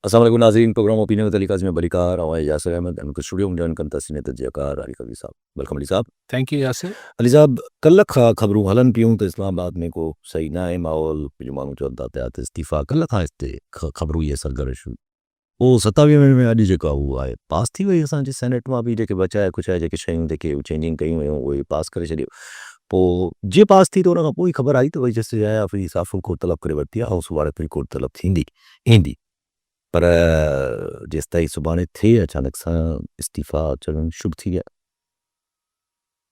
अस्सलाम वालेकुम नाज़रीन, प्रोग्राम ओपिनियन विद अली काज़ी में बलिकार और यासिर अहमद उनके स्टूडियो में जॉइन कंता सीने तजकार Ali Kabir sahab. Welcome Ali sahab. Thank you Yasir. Ali sahab, कल खबरूं हलन पियूं तो इस्लामाबाद में को सही ना है माहौल जो माण्हू चवनि था पिया त इस्तीफ़ा कल खां हिते खबरूं इहे सरगर्श पोइ 27 में अॼु जेका उहा आहे पास थी वई असांजे सेनेट मां बि जेके बचाए कुछाए जेके शयूं जेके चेंजिंग कयूं हुयूं उहे पास करे छॾियो। पोइ जीअं पास थी त उन खां पोइ ई ख़बर आई त भई जस्टिस जाया फरीद साहब फुल कोर्ट तलब करे वरिती आहे, हाउस वारे फुल कोर्ट तलब थींदी ईंदी, पर जेसि ताईं सुभाणे थिए अचानक सां इस्तीफ़ा अचणु शुभ थी विया।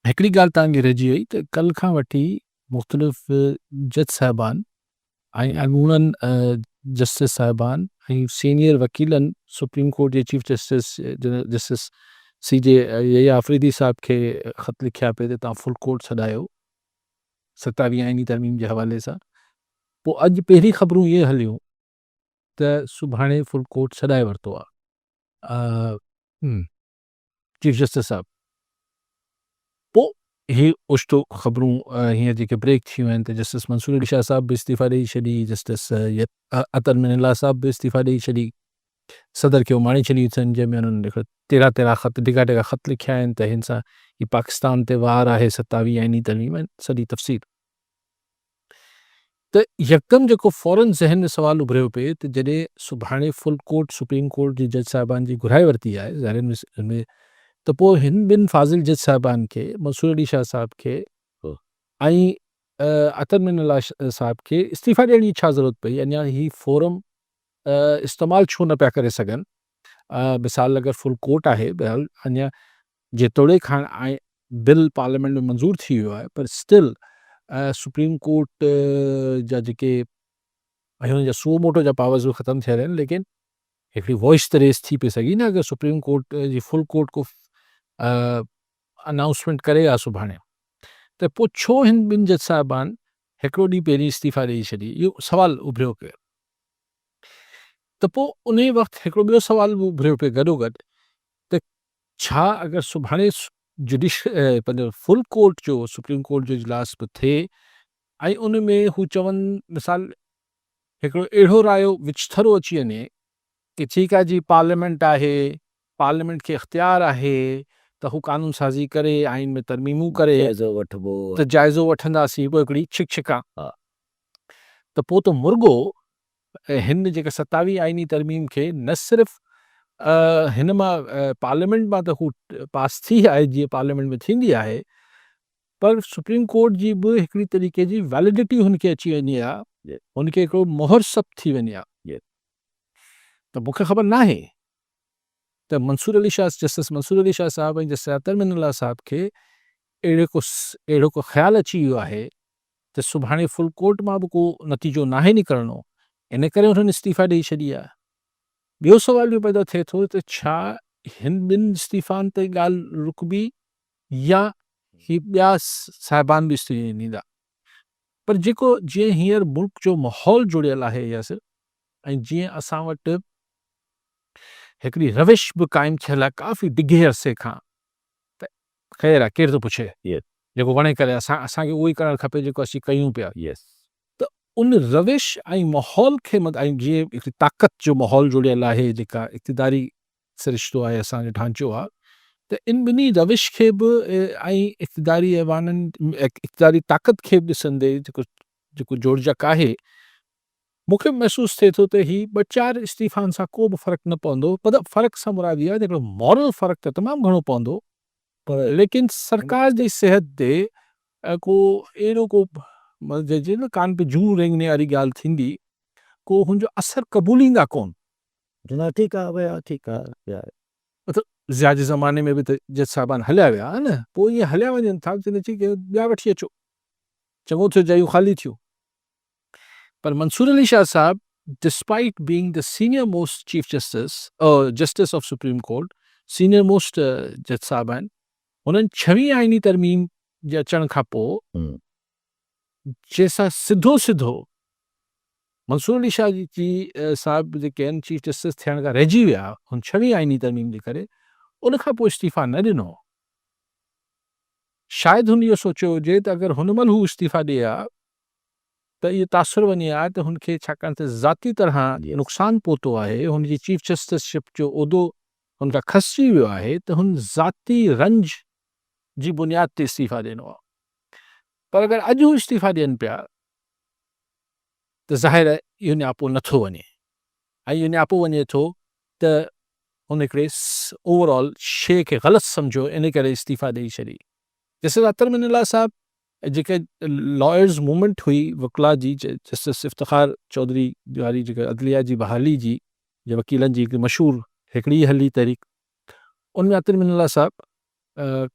हिकिड़ी ॻाल्हि तव्हांखे रहिजी वई त कल खां वठी मुख़्तलिफ़ जज साहिबान ऐं अॻूणनि जस्टिस साहिबान ऐं सीनियर वकीलनि सुप्रीम कोर्ट जे chief justice CJ Yahya Afridi sahab खे ख़त लिखिया पिए त तव्हां फुल कोर्ट छॾायो 27 आइनी तरमीम जे हवाले सां। पोइ अॼु पहिरीं ख़बरूं इहे हलियूं त सुभाणे फुल कोर्ट छॾाए वरितो आहे चीफ जस्टिस साहब। पोइ इहे उश्तो ख़बरूं हीअं जेके ब्रेक थियूं आहिनि त जस्टिस मंसूर अली शाह साहब बि इस्तीफ़ा ॾेई छॾी, जस्टिस अतर मिनल्ला साहब बि इस्तीफ़ा ॾेई छॾी, सदर खे उमाणी छॾी अथनि, जंहिंमें उन्हनि 13 ख़त टिका ख़त लिखिया आहिनि त हिन सां ही पाकिस्तान ते वार आहे 27 आइनी तरमीम आहिनि सॼी तफ़सील। त यकदम जेको फ़ौरन ज़हन में सुवाल उभरियो पिए त जॾहिं सुभाणे फुल कोर्ट सुप्रीम कोर्ट जी जज साहिबान जी घुराए वरिती आहे ज़ाहिरनि में त पोइ हिन ॿिनि फाज़िल जज साहिबान खे मंसूर अली शाह साहब खे ऐं अतर मिनल्ला साहब खे इस्तीफ़ा ॾियण जी छा ज़रूरत पई? अञा ही फोरम इस्तेमालु छो न पिया करे सघनि? मिसाल अगरि फुल कोर्ट आहे बहरहाल अञा जेतोणीकि हाणे बिल पार्लियामेंट में मंज़ूर थी वियो आहे, पर स्टिल सुप्रीम कोर्ट जा जेके हुननि जा सुओ मोटो जा पावर्स बि ख़तमु थियल आहिनि, लेकिन हिकिड़ी वॉइस त रेस थी पई सघी न अगरि सुप्रीम कोर्ट जी फुल कोर्ट को अनाउंसमेंट करे आहे सुभाणे, त पोइ छो हिन ॿिनि जज साहिबान हिकिड़ो ॾींहुं पहिरीं इस्तीफ़ा ॾेई छॾी? इहो सवाल उभरियो पियो। त पोइ उन वक़्तु हिकिड़ो ॿियो सवाल बि उभरियो पियो गॾोगॾु त छा अगरि सुभाणे पंहिंजो फुल कोर्ट जो सुप्रीम कोर्ट जो इजलास बि थिए ऐं उन में हू चवनि मिसाल हिकिड़ो अहिड़ो रायो विचथरो अची वञे कि ठीकु आहे जी पार्लियामेंट आहे, पार्लियामेंट खे इख़्तियार आहे त हू कानून साज़ी करे आइन में तरमीमूं करे त जाइज़ो वठंदासीं, पोइ हिकिड़ी छिका त पोइ त मुर्गो हिन जेका 27 आइनी तरमीम खे न सिर्फ़ हिन मां पार्लियामेंट मां त हू पास थी आहे जीअं पार्लियामेंट में थींदी आहे, पर सुप्रीम कोर्ट जी बि हिकिड़ी तरीक़े जी वैलिडिटी हुनखे अची वञी आहे, हुनखे हिकिड़ो मोहर सब्त थी वञे आहे। त मूंखे ख़बर न आहे त जस्टिस मंसूर अली शाह साहब ऐं जस्टिस अतर मिनल्ला साहब खे अहिड़ो को ख़्यालु अची वियो आहे त सुभाणे फुल कोर्ट मां बि को नतीजो नाहे निकिरणो, इन करे उन्हनि इस्तीफ़ा ॾेई छॾी आहे। ॿियो सवाल बि पैदा थिए थो त छा हिन ॿिनि इस्तीफ़ान ते ॻाल्हि रुकबी या ही ॿिया साहिबान बि इस्तीफ़ा ॾींदा? पर जेको जीअं हींअर मुल्क जो माहौल जुड़ियल आहे यासिर, ऐं जीअं असां वटि हिकिड़ी रविश बि क़ाइमु थियल आहे काफ़ी ॾिघे अरसे खां, त ख़ैर आहे केरु थो पुछे, जेको वणे करे असांखे उहो ई करणु खपे जेको असीं कयूं पिया। त उन रविश ऐं माहौल खे ऐं जीअं हिकिड़ी ताक़त जो माहौल जुड़ियल आहे जेका इक़्तिदारी सिरिश्तो आहे असांजो ढांचो आहे, त इन ॿिन्ही रविश खे बि ऐं इक़्तिदारी ऐवाननि इक़्तिदारी ताक़त खे बि ॾिसंदे जेको जोड़जक आहे, मूंखे महसूसु थिए थो त ही 2-4 इस्तीफ़ानि सां को बि फ़र्क़ु न पवंदो, पर फ़र्क़ु सां मुराद इहा आहे हिकिड़ो मॉरल फ़र्क़ु त तमामु घणो पवंदो, पर लेकिन सरकार जी सिहत ते को अहिड़ो को न कान पे जूं रेंगने वारी ॻाल्हि थींदी, को हुनजो असरु क़बूलींदा कोन। ठीकु आहे भया, ठीकु आहे मतिलबु ज़िया जे ज़माने में बि त जज साहिबान हलिया विया हा न, पोइ ईअं हलिया वञनि था त चई की ॿिया वठी अचो, चङो थियो जयूं ख़ाली थियूं। पर Mansoor Ali Shah sahab despite being the senior most chief justice of supreme court, senior most जज साहब आहिनि, हुननि 26 आइनी तरमीम जे अचण खां पोइ जंहिंसां सिधो मंसूर अली शाह जी साहब जेके आहिनि चीफ जस्टिस थियण खां रहिजी विया हुन 26 आइनी तरमीम जे करे, उनखां पोइ इस्तीफ़ा न ॾिनो। शायदि हुन इहो सोचियो हुजे त अगरि हुन महिल हू इस्तीफ़ा ॾिए हा त इहो तासुर वञी आहे त हुनखे छाकाणि त ज़ाती तरह Yes. नुक़सानु पहुतो आहे, हुनजी चीफ जस्टिसशिप जो उहिदो हुनखां खसिजी वियो आहे, त हुन ज़ाती रंज जी बुनियाद ते इस्तीफ़ा ॾिनो आहे। पर अगरि अॼु हू इस्तीफ़ा ॾियनि पिया त ज़ाहिर आहे इहो नियापो नथो वञे, ऐं इहो नियापो वञे थो त हुन हिकिड़े ओवरऑल शइ खे ग़लति सम्झो, इन करे इस्तीफ़ा ॾेई छॾी। जस्टिस अतर मिनल्ला साहब जेके लॉयर्स मूवमेंट हुई वकला जी, जस्टिस इफ्तिखार चौधरी वारी जेका अदलिया जी बहाली जी, जे वकीलनि जी हिकिड़ी मशहूरु हिकिड़ी हली तहरीक, उनमें अतर मिनल्ला साहब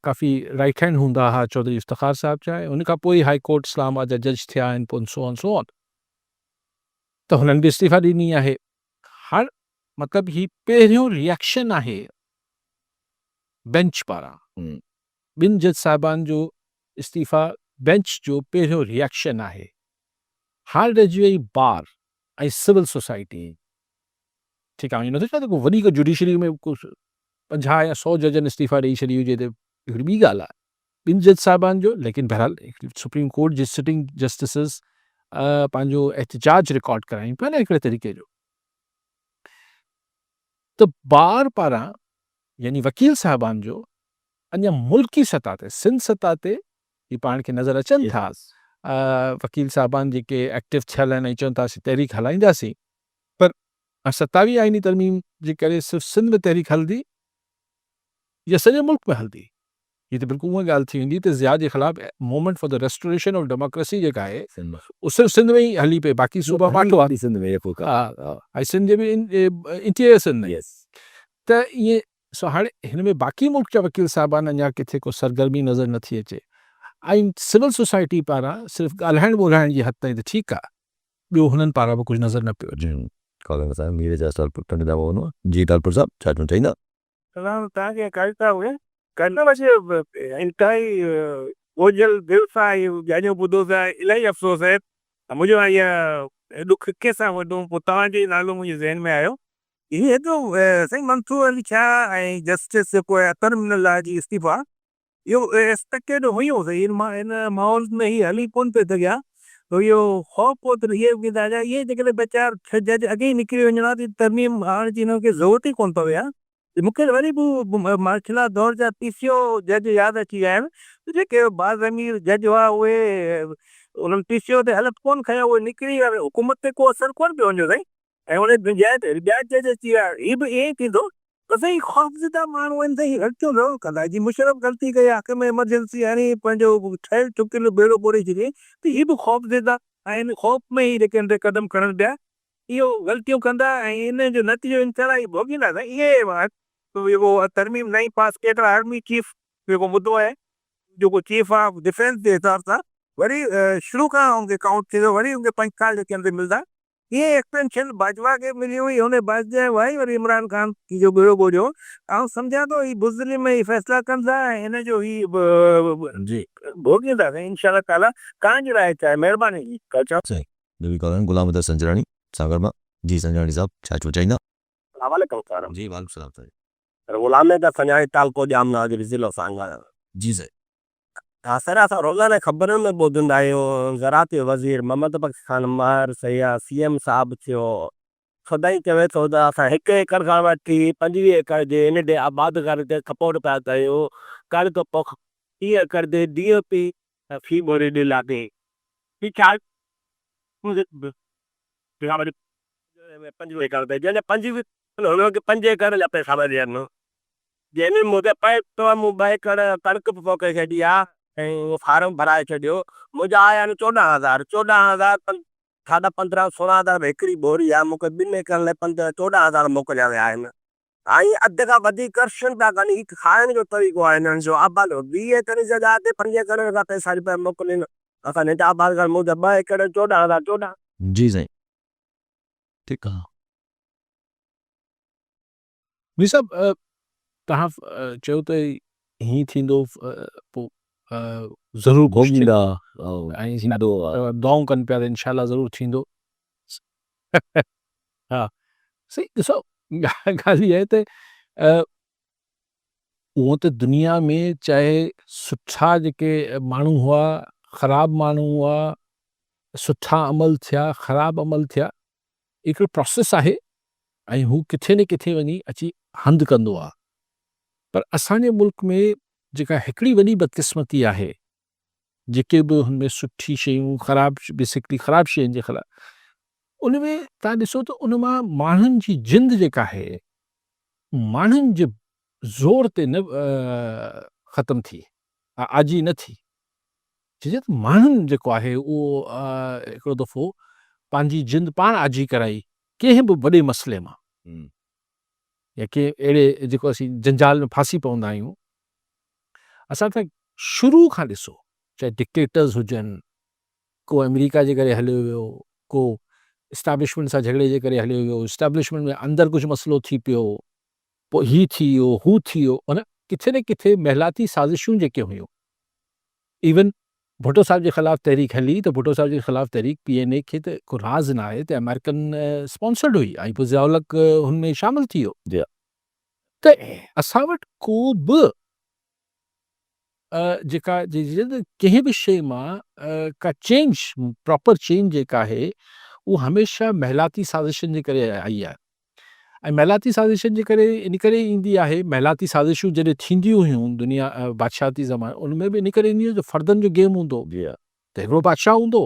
काफ़ी राइट हैंड हूंदा हुआ चौधरी इफ्तिखार साहब जा, उन खां पोइ हाई कोर्ट इस्लामाबाद जा जज थिया आहिनि, पोइ सो ऑन त हुननि बि इस्तीफ़ा ॾिनी आहे। हर मतिलबु ही पहिरियों रिएक्शन आहे बेंच पारां, ॿिनि जज साहिबान जो इस्तीफ़ा बेंच जो पहिरियों रिएक्शन आहे। हाल रहिजी वई बार ऐं सिविल सोसाइटी, ठीकु आहे, इहो नथो चवां त को वॾी जुडिशरी में को 50 या 100 जजनि इस्तीफ़ा ॾेई छॾी हुजे त हिकिड़ी ॿी ॻाल्हि आहे, ॿिनि जज साहिबान जो, लेकिन बहरहाल सुप्रीम कोर्ट जे सिटिंग जस्टिसिस पंहिंजो एहतजाज रिकॉर्ड कराइनि पिया न हिकिड़े तरीक़े जो। त बार पारां यानी वकील साहिबान जो अञा मुल्की सतह ते, सिंध सतह ते ही पाण खे नज़र अचनि था, वकील साहिबान जेके एक्टिव थियल आहिनि ऐं चवनि था असीं तहरीक हलाईंदासीं, पर 27 आईनी तरमीम जे करे सिर्फ़ु सिंध में तहरीक हलंदी या सॼे मुल्क में हलंदी, हीअ त बिल्कुलु उहा ॻाल्हि थी वेंदी त ज़िया जे ख़िलाफ़ movement for the restoration of democracy जेका आहे उहो सिर्फ़ु सिंध में ई हली पई, बाक़ी सूबा पाटो आहे, सिंध में ऐं सिंध जे बि इंटीरियर सिंध में। त ईअं सो हाणे हिन में बाक़ी मुल्क जा वकील साहिबान अञा किथे को सरगर्मी नज़र नथी अचे, ऐं सिविल सोसाइटी पारां सिर्फ़ु ॻाल्हाइण ॿोल्हाइण जी हद ताईं त ठीकु आहे, ॿियो हुननि पारां बि कुझु नज़र न पियो अचे। जी तालपुर साहब छा चवणु चाहींदा? तव्हांखे कविता हुए कविता बसि इंतिहाई ओझल दिलि सां इहो ॼाणियो ॿुधो त इलाही अफ़सोस आहे, मुंहिंजो इहा ॾुख के सां वॾो, पोइ तव्हांजो नालो मुंहिंजे ज़हन में आयो। इहे हेॾो साईं मंसूर अली शाह ऐं जस्टिस जेको आहे अतर मिनल्ला जी इस्तीफ़ा, इहो एक्सपेक्टेड हुयो, हिन माहौल में ही हली कोन पियो सघिया, त इहो ख़ौफ़ हो त इहे इहे जेकॾहिं वीचार जज अॻे ई निकिरी वञनि हा त तरमीम आणण जी हिनखे ज़रूरत ई कोन पवे हा। मूंखे वरी बि मार्शला दौर जा पीसीओ जज यादि अची विया आहिनि, जेके बाज़ अमीर जज हुआ उहे उन्हनि पीसीओ ते हलत कोन खया, उहे निकिरी विया, हुकूमत ते को असरु कोन पियो वञे साईं, ऐं उन जॻहि ते ॿिया जज अची विया। हीअ बि ईअं ई थींदो त साईं ख़ौफ़ज़दा माण्हू आहिनि साईं, हटजो न कंदा, जी मुशरफ ग़लती कई, हक़ में इमरजेंसी हाणे पंहिंजो ठहियल ठुकियल बेड़ो ॿोड़े छॾियईं, त हीअ बि ख़ौफ़ज़दा ऐं ख़ौफ़ में ई जेके क़दम खणनि पिया, इहो ग़लतियूं कंदा ऐं इन जो नतीजो इंतिहाई भोॻींदा साईं। इहे जेको तरमीम नई पास केतिरा आर्मी चीफ जेको मुद्दो आहे, जेको चीफ ऑफ डिफेंस जे हिसाब सां वरी शुरू खां उनखे काउंट थींदो, वरी उनखे 5 साल जेके अंदरि मिलंदा, इहे एक्सटेंशन बाजवा खे मिली हुई, हुन बाजवा वाई वरी इमरान ख़ान जो बेड़ो ॿोड़ियो। ऐं सम्झां थो ही बुज़दिली में ही फ़ैसिला कंदा ऐं हिन जो ही जी भोॻींदा साईं इंशाअल्लाह ताला। तव्हांजी राय छा आहे? महिरबानी जी गुलाम अहमद संजराणी सागर मां। जी संजराणी साहब छा चवणु चाहींदा? वालेकुम जी वालेकुम सलाम साईं। गुलाम का संजाणी तालको जामनगर जो ज़िलो सांगा। जी साईं। सर असां रोज़ाना ख़बरुनि में ॿुधंदा आहियूं, ज़राअत वज़ीर मोहम्मद बख़्श खान महर सैया सीएम साहब थियो, सदाईं चवे थो त असां 1 एकड़ खां वठी 25 एकड़ जे इन ॾे आबाद करे ते सपोर्ट पिया कयूं, कणिक पोख 30 एकड़ ते DAP फी भरे ॾिलासीं। ही छा 5 एकड़ ते जंहिंजे 25 हुनखे 5 एकड़ जा पैसा ॾियनि, जंहिंमें मूंखे पए तो मूं 2 एकड़ कणिक बि पोखे छॾी आहे ऐं उहो फार्म भराए छॾियो, मुंहिंजा आया आहिनि 14,000 साढा 15 16,000 हिकिड़ी बोरी आहे, मूंखे 2 एकड़ लाइ 14,000 मोकिलिया विया आहिनि। ऐं अधु खां वधीक कर्शन पिया कनि, हिकु खाइण जो तरीक़ो आहे हिननि जो। आबाद 20 एकड़ जॻह ते 5 एकड़ खां पैसा रुपया मोकिलीनि, असां हिते आबाद कर मुंहिंजा 2 एकड़ 14,000 जी साईं ठीकु आहे। मीर साहब तव्हां चयो त हीअं थींदो, पोइ ज़रूरु भोॻींदा ऐं दुआऊं कनि पिया त इंशाल्लाह ज़रूरु थींदो। हा सही, ॾिसो ॻाल्हि इहा आहे त उहो त दुनिया में चाहे सुठा जेके माण्हू हुआ, ख़राबु माण्हू हुआ, सुठा अमल थिया ख़राब अमल थिया हिकिड़ो प्रोसेस आहे ऐं हू किथे न किथे वञी अची हंधि कंदो आहे पर असांजे मुल्क में जेका हिकिड़ी वॾी बदकिस्मती आहे जेके बि हुनमें सुठी शयूं ख़राबु बेसिकली ख़राबु शयुनि जे ख़िलाफ़ उन में तव्हां ॾिसो त उन मां माण्हुनि जी जिंद जेका आहे माण्हुनि जे ज़ोर ते न ख़तमु थी आजी न थी छो त माण्हुनि जेको आहे उहो हिकिड़ो दफ़ो पंहिंजी जिंद पाण आजी कराई कंहिं बि वॾे मसइले मां या कंहिं अहिड़े जेको असीं जंजाल में फासी पवंदा आहियूं असां त शुरू खां ॾिसो चाहे डिक्टेटर्स हुजनि को अमेरिका जे करे हलियो वियो को इस्टेब्लिशमेंट सां झगड़े जे करे हलियो वियो इस्टेब्लिशमेंट में अंदरि कुझु मसइलो थी पियो पोइ हीउ थी वियो हू थी वियो माना किथे न किथे महिलाती साज़िशूं जेके हुयूं इवन भुट्टो साहिब जे ख़िलाफ़ु तहरीक हली त भुट्टो साहिब जे ख़िलाफ़ु तहरीक PNA खे त को राज़ न आहे त अमेरिकन स्पॉन्सर्ड हुई ऐं पोइ ज़ियाउलक हुन में शामिलु थी वियो त असां वटि को बि जेका कंहिं बि शइ मां का चेंज प्रॉपर चेंज जेका आहे उहा हमेशह महिलाती साज़िशुनि जे करे आई आहे ऐं महिलाती साज़िशुनि जे करे इन करे ईंदी आहे महिलाती साज़िशूं जॾहिं थींदियूं हुयूं दुनिया बादशाहती ज़माने उनमें बि इन करे ईंदियूं जो फ़र्दनि जो गेम हूंदो त हिकिड़ो बादशाह हूंदो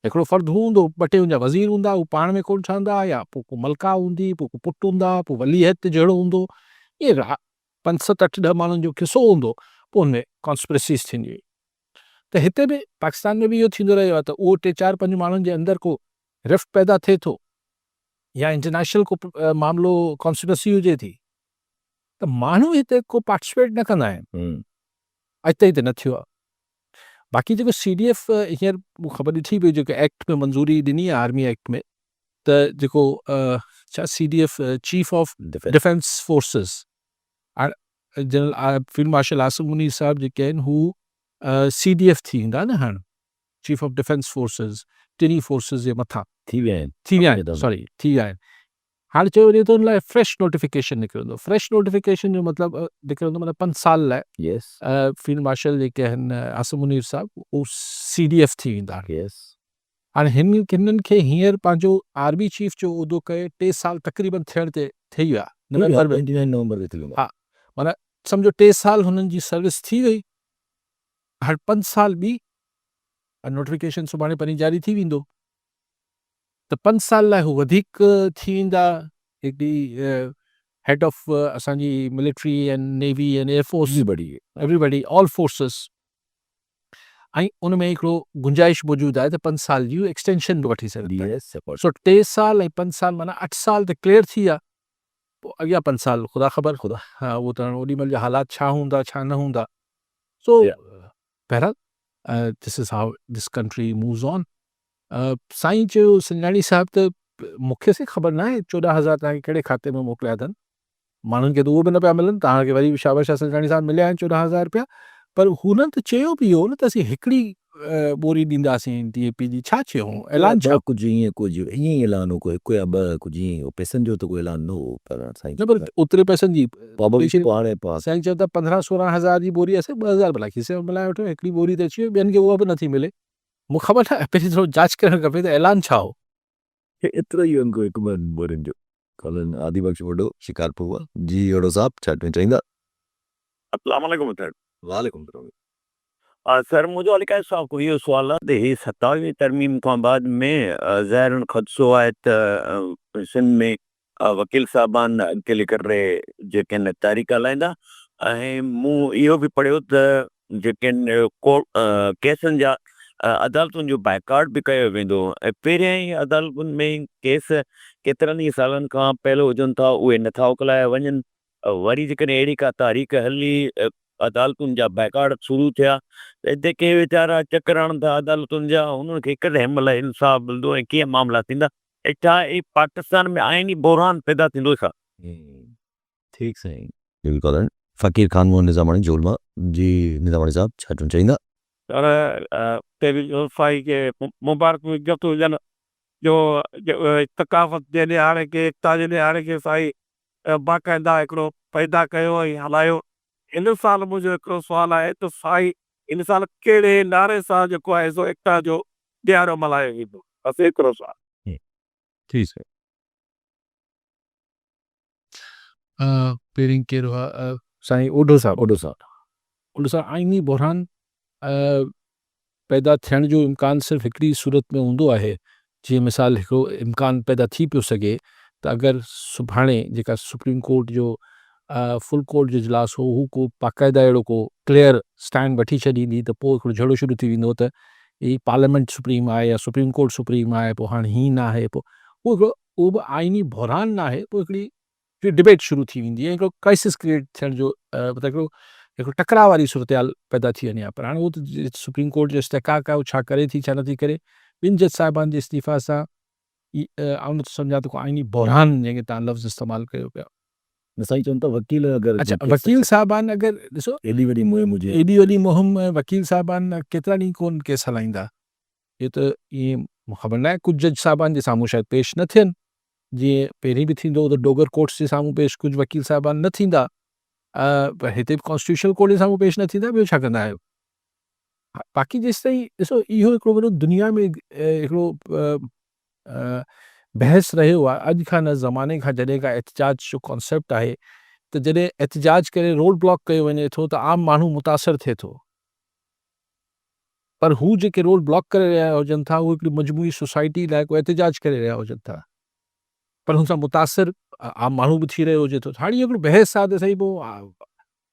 हिकिड़ो फ़र्दु हूंदो ॿ टे हुनजा वज़ीर हूंदा हू पाण में कोन ठहंदा या पोइ को मलका हूंदी पोइ को पुटु हूंदा पोइ वली हथ जहिड़ो हूंदो इहे 5 7 8 10 माण्हुनि जो किसो हूंदो पोइ हुनमें कॉन्स्पिरेसीज़ थींदियूं त हिते बि पाकिस्तान में बि इहो थींदो रहियो आहे त उहो 3 4 5 माण्हुनि जे अंदरि को रिफ्ट पैदा थिए थो या इंटरनेशनल को मामिलो कॉन्स्पिरेसी हुजे थी त माण्हू हिते को पार्टिसिपेट न कंदा आहिनि अॼु ताईं त न थियो आहे बाक़ी जेको CDF हींअर मूंखे ख़बर ॾिठी पई जेको एक्ट में मंज़ूरी ॾिनी आहे आर्मी एक्ट में त जेको छा CDF chief of defence forces general field marshal Asim Munir sahab जेके आहिनि हू CDF थी ईंदा न हाणे चीफ ऑफ डिफेंस फोर्सिस टिनी फोर्सिस जे मथां थी विया आहिनि सॉरी थी विया आहिनि हाणे चयो वञे थो हुन लाइ फ्रेश नोटिफिकेशन निकिरंदो फ्रेश नोटिफिकेशन जो मतिलबु निकिरंदो मतिलबु 5 साल लाइ फील्ड मार्शल जेके आहिनि आसिम मुनीर साहब उहो CDF थी वेंदा हाणे हिननि खे हींअर पंहिंजो आर्मी चीफ जो उहिदो कए 3 साल तक़रीबन थियण ते ठही विया नवंबर में हा माना सम्झो 3 साल हुननि जी सर्विस थी वई हाणे 5 साल ॿी नोटिफिकेशन सुभाणे परीं जारी थी वेंदो त 5 साल लाइ हू वधीक थी वेंदा हिकिड़ी हेड ऑफ असांजी military and navy and air force everybody all forces ऐं उन में हिकिड़ो गुंजाइश मौजूदु आहे त 5 साल जी एक्सटेंशन बि वठी सघंदी सो 3 साल ऐं 5 साल माना 8 साल त क्लियर थी विया पोइ अॻियां 5 साल ख़ुदा ख़बर हा उहो त ओॾीमहिल जा हालात छा हूंदा छा न हूंदा सो बहरहाल this is how this country moves on साईं चयो संजाणी साहिब त मूंखे से ख़बर न आहे 14,000 तव्हांखे कहिड़े खाते में मोकिलिया अथनि माण्हुनि खे त उहो बि न पिया मिलनि तव्हांखे वरी बि शाबाश संजाणी साहिब मिलिया आहिनि 14,000 रुपया पर हुननि त चयो बि हो न त असीं हिकिड़ी ॿोरी ॾींदासीं DAP जी छा चयो ऐलान छा कुझु ईअं ई ऐलान हो हिकु या ॿ कुझु ईअं हो पैसनि जो त कोई ऐलान न हो पर साईं न पर ओतिरे पैसनि जी हाणे साईं चयो त 15-16 जी बोरी असां 2,000 भला खीसे में मिलाए वठो हिकिड़ी बोरी त अची वई ॿियनि खे उहा बि नथी मिले मूंखे ख़बर न आहे पहिरीं थोरो जांच करणु खपे त ऐलान छा हो एतिरो ई हुनखे हिकु ॿ बोरियुनि जो कॉलन आदि बख़्श वॾो शिकारपुर हुआ जी वॾो साहब छा चईंदा अस्सलाम वालेकुम सर वालेकुम सर मुंहिंजो अलिका इहो सुवालु आहे त हीअ 27वीं तरमीम खां बाद में ज़ाहिरन ख़दशो आहे त सिंध में वकील साहिबान अॻिते लिखी करे जेके आहिनि तारीख़ हलाईंदा ऐं मूं इहो बि पढ़ियो त जेके आहिनि केसनि जा अदालतुनि जो बाइकाट बि कयो वेंदो ऐं पहिरियां ई अदालतुनि में केस केतिरनि ई सालनि खां पहिरियों हुजनि था उहे नथा उकलाया वञनि वरी जेकॾहिं अहिड़ी का तारीख़ हली अदालतुनि जा बाइकाट शुरू थिया त जेके वीचारा चकर हणनि था अदालतुनि जा उन्हनि खे कॾहिं महिल इंसाफ़ मिलंदो ऐं कीअं मामला थींदा ऐं छा ई पाकिस्तान में आइनी बहरान पैदा थींदो छा ठीकु साईं बिल्कुलु फ़कीर ख़ान मोहन निज़ामाणी जोलमा जी निज़ामाणी साहब छा चईंदा पर साईं खे मुबारक विज्ञप्त हुजनि जो तकाफ़त जे ॾियारे खे एकता जे ॾियारे खे साईं बाक़ाइदा हिकिड़ो पैदा कयो ऐं हलायो इन साल मुंहिंजो हिकिड़ो सुवालु आहे त साईं इन साल कहिड़े नारे सां जेको आहे सो एकता जो ॾियारो मल्हायो वेंदो, बसि हिकिड़ो सुवालु। जी साईं। पहिरीं केरु हुआ साईं ओडो साहब। ओडो साहब ओडो साहब, आइनी बहरान पैदा थियण जो इम्कानु सिर्फ़ु हिकिड़ी सूरत में हूंदो आहे, जीअं मिसाल हिकिड़ो इम्कानु पैदा थी पियो सघे त अगरि सुभाणे जेका सुप्रीम कोर्ट जो फुल कोर्ट जो इजलास हो, हू को बाक़ाइदा अहिड़ो को क्लियर स्टैंड वठी छॾींदी त पोइ हिकिड़ो झगड़ो शुरू थी वेंदो त ही पार्लियामेंट सुप्रीम आहे या सुप्रीम कोर्ट सुप्रीम आहे, पोइ हाणे हीअं न आहे, पोइ उहो हिकिड़ो उहो बि आइनी बहरान न आहे, पोइ हिकिड़ी डिबेट शुरू थी वेंदी आहे, हिकिड़ो क्राइसिस क्रिएट थियण जो मतिलबु हिकिड़ो टकराव वारी सूरत हाल पैदा थी वञे हा। पर हाणे उहो त सुप्रीम कोर्ट जो इस्तेकाक आहे, उहो छा करे थी छा नथी करे, ॿिनि जज साहिबान जे इस्तीफ़ा सां आउं नथो सम्झां त को आइनी बहरान जंहिंखे तव्हां लफ़्ज़ इस्तेमालु कयो पिया। न साईं चवनि था वकील अगरि अच्छा, जंहिंखे वकील साहिबान अगरि ॾिसो एॾी वॾी मुहिम हुजे, एॾी वॾी मुहिम वकील साहिबान केतिरा ॾींहं कोन केस हलाईंदा, इहो त ईअं ख़बर न आहे, कुझु जज साहिबान जे साम्हूं शायदि पेश न थियनि, जीअं पहिरीं बि थींदो हो त डोगर कोर्ट्स जे साम्हूं पेश कुझु वकील साहिबान न थींदा, पर हिते बि कॉन्स्टिट्यूशनल कोर्ट जे साम्हूं पेश न थींदा, ॿियो छा कंदा आहियो। बाक़ी जेसि ताईं ॾिसो इहो हिकिड़ो वॾो दुनिया में हिकिड़ो बहस रहियो आहे अॼु खां न ज़माने खां, जॾहिं खां एहतिजाज जो कॉन्सेप्ट आहे, त जॾहिं एहतिजाज करे रोड ब्लॉक कयो वञे थो त आम माण्हू मुतासिर थिए थो, पर हू जेके रोड ब्लॉक करे रहिया हुजनि था, उहे हिकिड़ी मजमूई सोसाइटी लाइ को एहतिजाज करे रहिया हुजनि था, पर हुन सां मुतासिर आम माण्हू बि थी रहियो हुजे थो। हाणे इहो हिकिड़ो बहस आहे त सही, पोइ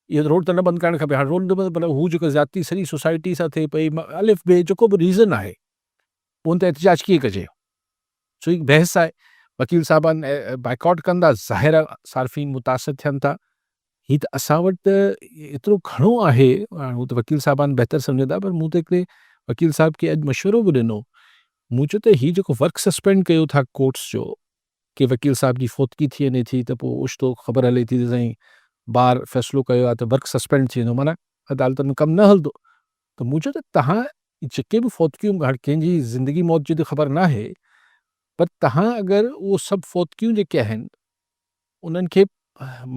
इहो रोड त न बंदि करणु खपे, हाणे रोड न बंदि, पर हू जेको ज़्यादती सॼी सोसाइटी सां थिए पई, अलिफ बे जेको बि रीज़न आहे, पोइ हुन ते एहतिजाज कीअं कजे, सो हिकु बहस आहे। वकील साहिबान बाइकॉट कंदा, ज़ाहिर आहे सार्फ़ीन मुतासिर थियनि था। हीअ त असां वटि त एतिरो घणो आहे, हू त वकील साहिबान बहितर सम्झंदा, पर मूं त हिकिड़े वकील साहिब खे अॼु मशवरो बि ॾिनो, मूं चयो त हीअ जेको वर्क सस्पेंड कयो था कोर्ट्स जो, कि वकील साहिब जी फोतकी थी वञे थी त पोइ ओचितो ख़बर हले थी त साईं बार फ़ैसिलो कयो आहे त वर्क सस्पेंड थी वेंदो, माना अदालतुनि में कमु न हलंदो। त मूं चयो त तव्हां जेके बि फोतकियूं, हाणे कंहिंजी ज़िंदगी मौत जी त ख़बर न आहे, पर तव्हां अगरि उहो सभु फोतकियूं जेके आहिनि उन्हनि खे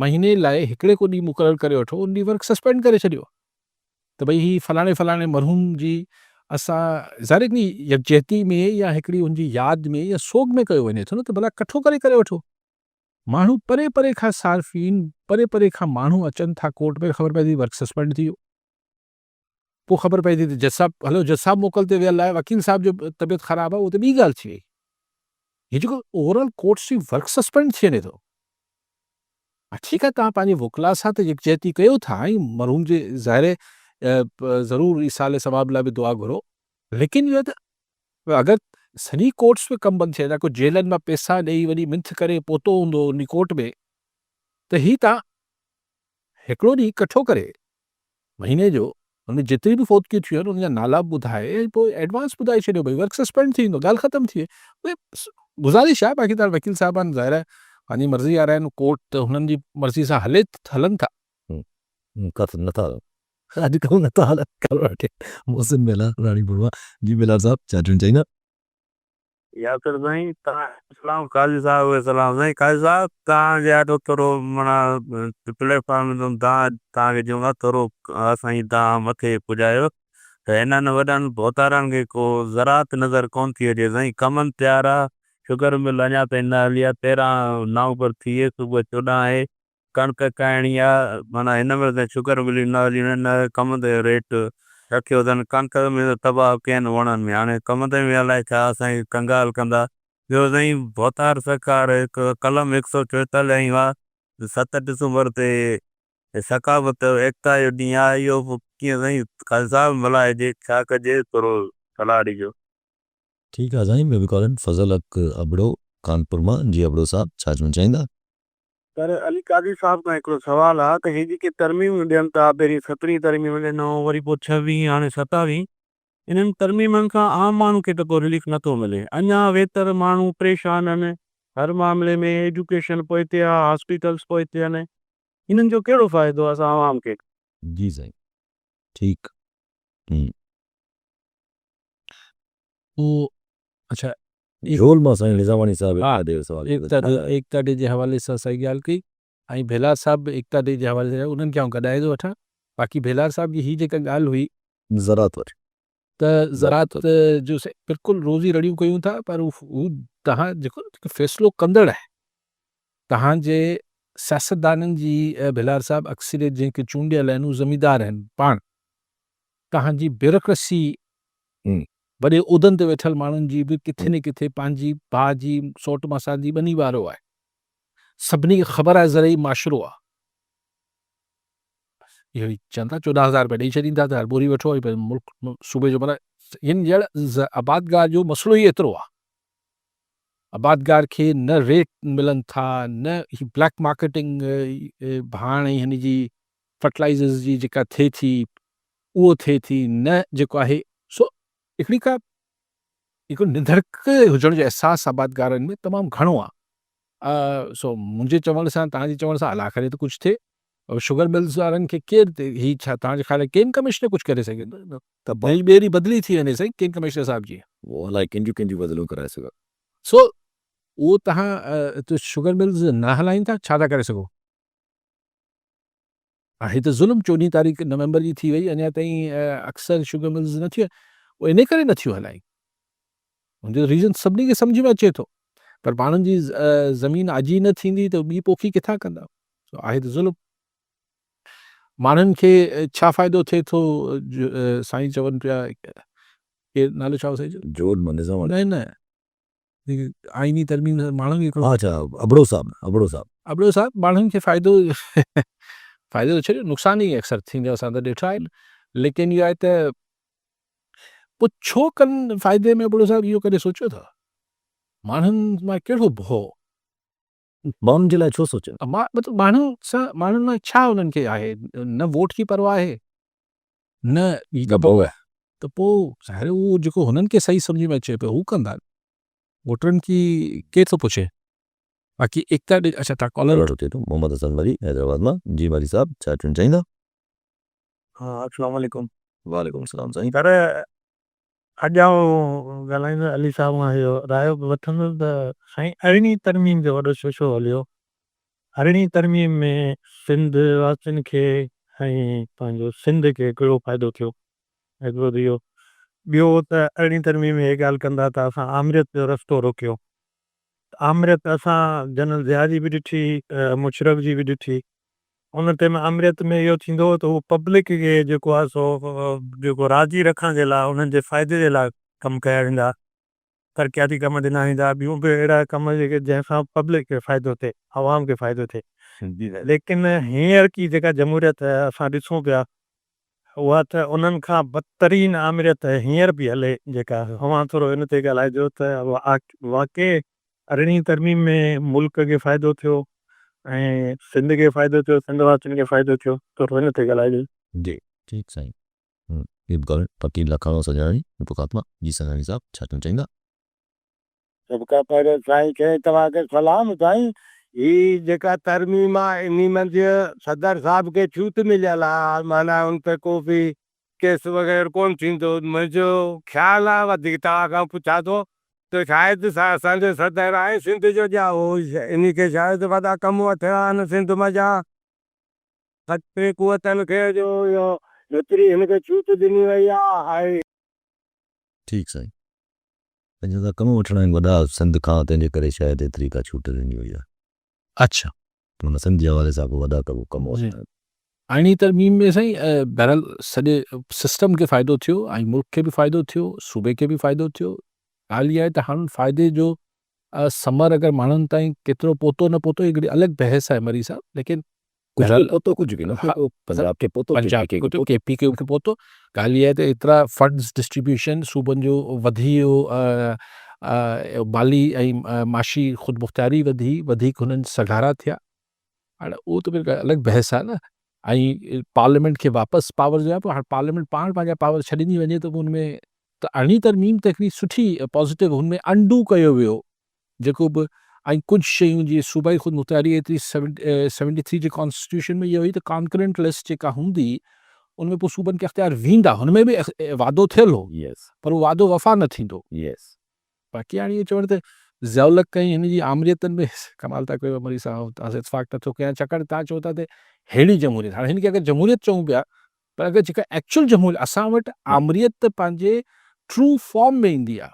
महीने लाइ हिकिड़े को ॾींहुं मुक़ररु करे वठो, उन ॾींहुं वर्क सस्पेंड करे छॾियो त भई ही फलाणे फलाणे मरहूम जी असां ज़ाहिर हिकिड़ी यकजहती में या हिकिड़ी उनजी यादि में या सोग में कयो वञे थो न, त भला कठो करे वठो। माण्हू परे परे खां सार्फ़ीन, परे परे खां माण्हू अचनि था कोर्ट में, ख़बर पए थी वर्क सस्पेंड थी वियो, पोइ ख़बर पए थी त जज साहब, हलो जज साहब मोकल ते वियल आहे, वकील साहब जो तबियत ख़राबु आहे, उहो त ॿी ॻाल्हि थी वई। हीअ जेको ओवरऑल कोर्ट्स जी वर्क सस्पेंड थी वञे थो, ठीकु आहे, तव्हां पंहिंजे वकिला सां त यकजहती कयो था, ऐं मरहूम जे ज़ाहिर ज़रूरु ईसाले सवाब लाइ बि दुआ घुरो, लेकिन इहो त अगरि सॼी कोर्ट्स में कमु बंदि थिए था, को जेलनि मां पैसा ॾेई वरी मिंथ करे पहुतो हूंदो उन कोर्ट में, त हीअ तव्हां हिकिड़ो ॾींहुं कठो करे महीने जो हुन जेतिरी बि फोतकियूं थियूं आहिनि उनजा नाला ॿुधाए, पोइ एडवांस ॿुधाए छॾियो, भई वर्क सस्पेंड थी वेंदो, ॻाल्हि ख़तमु थी वई। गुज़ारिश आहे, बाक़ी तव्हां वकील साहिबान ज़ाहिर आहे पंहिंजी मर्ज़ी वारा आहिनि, कोर्ट त हुननि जी मर्ज़ी सां हलनि था। कथ नथा अॼुकल्ह नथा हलनि, मोहसिन मेला राणी बुरवा जी, मेला साहब छा चवणु चाहींदा? यासिर साईं, तव्हां सलाम काज़ी साहब, उहे सलाम साईं। काज़ी साहब, तव्हांजे ॾाढो थोरो माना प्लेटफॉर्म ते तव्हांखे चऊं था थोरो असांजी तव्हां मथे पुॼायो, त हिननि वॾनि बोतारनि खे को ज़रात नज़र कोन थी अचे साईं, कमनि तयारु आहे, शुगर मिल अञा ताईं न हली आहे, 13 नवंबर थी विये, सुबुह 14 आहे, कणिक काइणी आहे, माना हिन महिल ताईं शुगर मिली न हली, न कम ते रेट रखियो अथनि, कणिक में त तबाह कयनि वणनि में, हाणे कम ते में अलाए छा असांजी कंगाल कंदा। ॿियो साईं भोतार सरकार हिकु कलम 144 आई आहे, 7 डिसंबर ते सकावत एकता जो ॾींहुं आहे, इहो कीअं साईं काज़ी साहब मल्हाइजे, छा कजे, थोरो सलाह ॾिजो। ठीकु आहे साईं, ॿियो बि कॉलन फज़ल हक अबड़ो कानपुर मां, जी अबड़ो साहब छा चवणु चाहींदा? पर अली काज़ी साहब खां हिकिड़ो सुवालु आहे त ही जेके तरमीमूं ॾियनि था, पहिरीं 17 तरमीम ॾिनो, वरी पोइ 26, हाणे 27, इन्हनि तरमीमनि खां आम माण्हू खे त को रिलीफ नथो मिले, अञा वेतर माण्हू परेशान आहिनि, हर मामले में एजुकेशन पोइते आहे, हॉस्पिटल्स पोइते आहिनि, इन्हनि जो कहिड़ो फ़ाइदो आहे असां आवाम खे? जी साईं, ठीकु। पोइ अच्छा, झोल मां साईं निज़ामानी साहब हा, सवाल एकता डे जे हवाले सां सही ॻाल्हि कई, ऐं भेलार साहब बि एकता डे जे हवाले सां उन्हनि खे आउं गॾाए थो वठां। बाक़ी भेलार साहब जी हीअ जेका ॻाल्हि हुई ज़रात वटि त ज़रात जो बिल्कुलु रोज़ी रड़ियूं कयूं था, पर हू तव्हां जेको फ़ैसिलो कंदड़ आहे, तव्हांजे सियासतदाननि जी भिलार साहिब अक्सरियत जेके चूंडियल आहिनि, हू ज़मींदार आहिनि पाण। तव्हांजी ब्यूरोक्रेसी वॾे उहदनि ते वेठल माण्हुनि जी बि किथे न किथे पंहिंजी भाउ जी सौट मसां जी ॿनी वारो आहे। सभिनी खे ख़बर आहे ज़रई माशरो आहे। इहो ई चवनि था 14,000 रुपया ॾेई छॾींदा त हर ॿोरी वठो ऐं मुल्क सूबे जो, माना इन जहिड़ा आबादगार जो मसइलो ई एतिरो आहे। आबादगार खे न रेट मिलनि था, न ही ब्लैक मार्केटिंग भाण ऐं हिन जी फर्टिलाइज़र्स जी जेका थिए थी उहो थिए थी, न जेको आहे सो हिकिड़ी का हिकु निंधड़क हुजण जो अहसासु आबादगारनि में तमामु घणो आहे। सो मुंहिंजे चवण सां, तव्हांजे चवण सां अला करे त कुझु थिए। शुगर मिल्स वारनि खे केरु ही छा तव्हांजे ख़्याल आहे केन कमिश्नर कुझु करे सघे त ॿेड़ी बदिली थी वञे साईं केन कमिश्नर साहिब जी। वो अलाए कंहिंजूं बदिलियूं कराए सघो। सो उहो तव्हां शुगर मिल्स न हलाइनि था, छा था करे सघो? ही त ज़ुल्म 14 तारीख़ नवंबर जी थी वई, अञा ताईं अक्सर शुगर मिल्स न थियूं, उहो इन करे नथियूं हलाइनि। हुनजो रीज़न सभिनी खे सम्झ में अचे थो, पर माण्हुनि जी ज़मीन आजी न थींदी त ॿी पोखी किथां कंदा? सो आहे त ज़ुल्म। माण्हुनि खे छा फ़ाइदो थिए थो? साईं चवनि पिया, केरु नालो छा हो साईं जो? जोध निज़ाम न आइनी तरमीम माण्हुनि खे अच्छा अबड़ो साहब अबड़ो साहब माण्हुनि खे फ़ाइदो फ़ाइदो त छॾियो, नुक़सान ई अक्सर थींदो, असां त ॾिठा आहिनि। लेकिन इहो आहे त पोइ छो कनि फ़ाइदे में? अबड़ो साहब इहो कॾहिं सोचियो अथव? माण्हुनि मां कहिड़ो भउ? माण्हुनि जे लाइ छो सोचनि? मतिलबु माण्हुनि मां छा उन्हनि खे आहे? न वोट जी परवाह आहे, न भउ आहे। त पोइ ज़ाहिर उहो जेको हुननि खे सही सम्झ में अचे पियो हू कंदा। वोटरनि की केरु थो पुछे? बाक़ी एकता अच्छा तव्हां कॉलर थिए थो मोहम्मद हसन वरी हैदराबाद मां। जी वरी साहब छा चवणु चाहींदा? हाँ, अस्सलाम वालेकुम। वालेकुम सलाम साईं। पर अॼु आउं ॻाल्हाईंदो अली साहब खां इहो रायो वठंदुसि त साईं अरिड़हीं तरमीम जो वॾो शोशो हलियो। अरिड़हीं तरमीम में सिंध वासियुनि खे ऐं पंहिंजो सिंध खे कहिड़ो फ़ाइदो थियो? हिकिड़ो त इहो। ॿियो त अरिड़हीं तरमीम में इहे ॻाल्हि कंदा त असां आमरियत जो रस्तो रोकियो। आमरियत असां जनरल ज़िया जी बि ॾिठी, मुशरफ जी बि ॾिठी। उन टाइम आमरियत में इहो थींदो हुओ त उहो पब्लिक खे जेको आहे सो जेको राज़ी रखण जे लाइ उन्हनि जे फ़ाइदे जे लाइ कमु कया वेंदा, तरक़ियाती कम ॾिना वेंदा, ॿियूं बि अहिड़ा कम जेके जंहिंसां पब्लिक खे फ़ाइदो थिए, आवाम खे फ़ाइदो थिए। लेकिन हींअर की जेका जमूरियत असां ॾिसूं पिया, उहा त उन्हनि खां बदतरीन आमरियत हींअर बि हले जेका। तव्हां थोरो इन ते ॻाल्हाइजो त वाक़ई अरिड़हीं तरमीम में मुल्क खे फ़ाइदो थियो ऐं सिंध खे फ़ाइदो थियो, सिंध वासियुनि खे फ़ाइदो थियो, थोरो हिन ते ॻाल्हाइजो। जी ठीकु साईं। इब्गाल फ़कीर लखाणो सजाणी मुफ़ातमा। जी सजाणी साहब छा चवणु चाहींदा? सभ खां पहिरियों साईं खे तव्हांखे सलाम साईं। ही जेका तरमीम आहे इन मंझि सदर साहब खे छूट मिलियल आहे, माना उन ते को बि केस वग़ैरह कोन थींदो। मुंहिंजो ख़्यालु आहे, वधीक तव्हां खां पुछां थो त शायदि असांजे सदर आहे सिंध जो ॼा उहो इन खे शायदि वॾा कम वठिया आहिनि सिंध मां ॼा खतरे कुवतनि खे जो इहो एतिरी हिनखे छूट ॾिनी वई आहे। ठीकु साईं। पंहिंजा त कम वठणा आहिनि वॾा सिंध खां, तंहिंजे करे शायदि एतिरी का छूट ॾिनी वई आहे। अच्छा हुन सिंध जे हवाले सां वॾा कम वठणा आहिनि। अरिड़हीं तरमीम में साईं बहरहाल सॼे सिस्टम खे फ़ाइदो थियो ऐं मुल्क खे बि फ़ाइदो थियो, सूबे खे बि फ़ाइदो थियो। ॻाल्हि इहा आहे त हाणे फ़ाइदे जो समर अगरि माण्हुनि ताईं केतिरो पहुतो न पहुतो हिकिड़ी अलॻि बहस आहे मरी साहब। लेकिन पोतो कुझु बि न, पंजाब खे पोतो, पंजाब खे पहुतो, केपी खे पहुतो। ॻाल्हि इहा आहे त एतिरा फंड्स डिस्ट्रीब्यूशन सूबनि जो वधी वियो, माली ऐं माशी ख़ुदि मुख़्तियारी वधी, वधीक हुननि सगारा थिया। हाणे उहो त फिर अलॻि बहस आहे न। ऐं पार्लियामेंट खे वापसि पावर जो आहे, पोइ हाणे पार्लियामेंट पाण पंहिंजा पावर छॾींदी वञे त पोइ हुनमें त अरिड़हीं तरमीम त हिकिड़ी सुठी पॉज़िटिव हुनमें अंडू कयो वियो जेको बि। ऐं कुझु शयूं जीअं सूबाई ख़ुदि मुख़्तियारी एतिरी 73 जे कॉन्स्टिट्यूशन में इहो हुई त कॉन्करेंट लिस्ट जेका हूंदी उनमें पोइ सूबनि खे अख़्तियार वेंदा, हुनमें बि वादो थियल हो, पर उहो वादो वफ़ा न थींदो। बाक़ी हाणे इहो चवण त ज़ौलक कई हिन जी आमरियतनि में कमाल था कयो मरी साहब, तव्हां सां इतफ़ाक़ नथो कयां, छाकाणि तव्हां चओ था त अहिड़ी जमहूरियत। हाणे हिनखे अगरि जमहूरियत चऊं पिया पर अगरि जेका एक्चुअल जमहूरियत असां वटि आमरीत त पंहिंजे ट्रू फॉर्म में ईंदी आहे,